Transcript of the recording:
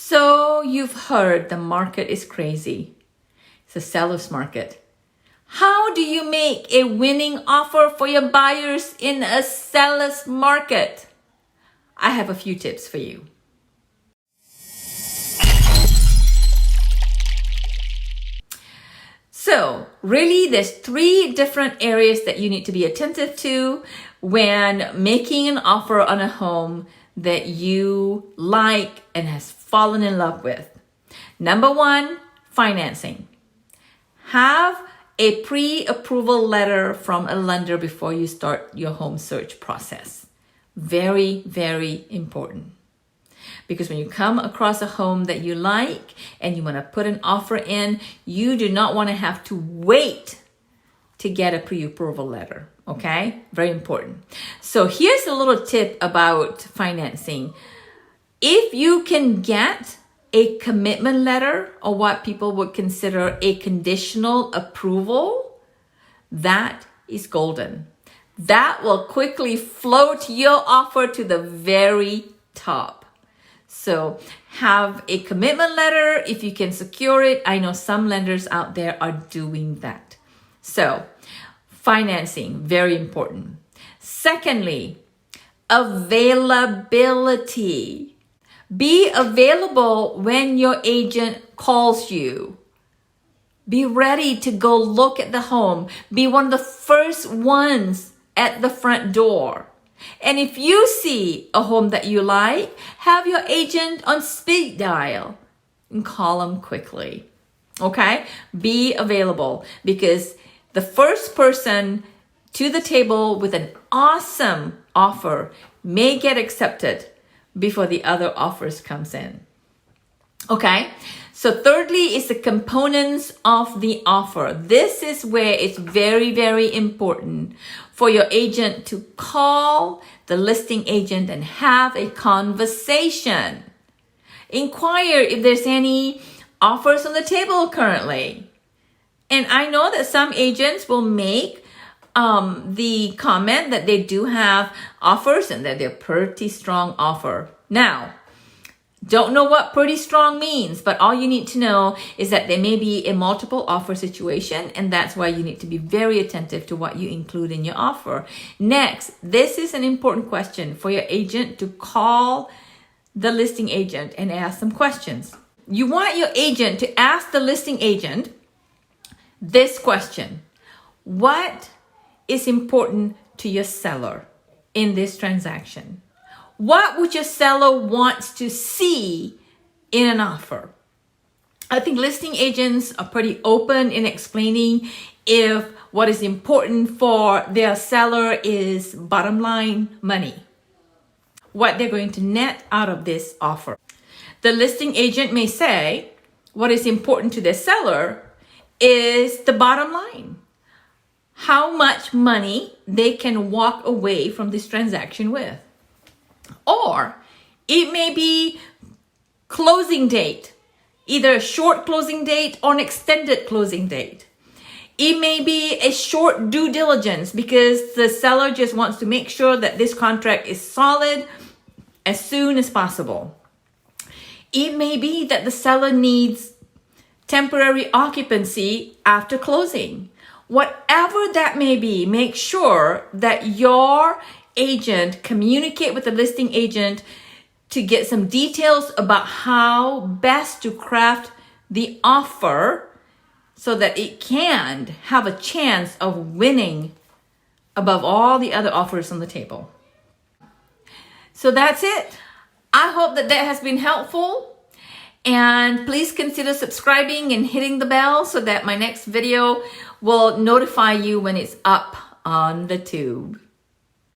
So you've heard the market is crazy. It's a seller's market. How do you make a winning offer for your buyers in a seller's market? I have a few tips for you. So really, there's 3 different areas that you need to be attentive to when making an offer on a home that you like and has fallen in love with. Number 1, financing. Have a pre-approval letter from a lender before you start your home search process. Very, very important. Because when you come across a home that you like and you want to put an offer in, you do not want to have to wait to get a pre-approval letter. Okay? Very important. So here's a little tip about financing. If you can get a commitment letter, or what people would consider a conditional approval, that is golden. That will quickly float your offer to the very top. So have a commitment letter if you can secure it. I know some lenders out there are doing that. So financing, very important. Secondly, availability. Be available when your agent calls you. Be ready to go look at the home. Be one of the first ones at the front door. And if you see a home that you like, have your agent on speed dial and call them quickly. Okay? Be available, because the first person to the table with an awesome offer may get accepted before the other offers comes in. Okay? So thirdly is the components of the offer. This is where it's very, very important for your agent to call the listing agent and have a conversation. Inquire if there's any offers on the table currently. And I know that some agents will make the comment that they do have offers and that they're pretty strong offer. Now, don't know what pretty strong means, but all you need to know is that there may be a multiple offer situation, and that's why you need to be very attentive to what you include in your offer. Next, this is an important question for your agent to call the listing agent and ask some questions. You want your agent to ask the listing agent this question: what is important to your seller in this transaction? What would your seller want to see in an offer? I think listing agents are pretty open in explaining if what is important for their seller is bottom line money, what they're going to net out of this offer. The listing agent may say what is important to their seller is the bottom line, how much money they can walk away from this transaction with. Or it may be closing date, either a short closing date or an extended closing date. It may be a short due diligence because the seller just wants to make sure that this contract is solid as soon as possible. It may be that the seller needs temporary occupancy after closing. Whatever that may be, make sure that your agent communicate with the listing agent to get some details about how best to craft the offer so that it can have a chance of winning above all the other offers on the table. So that's it. I hope that has been helpful. And please consider subscribing and hitting the bell so that my next video will notify you when it's up on the tube.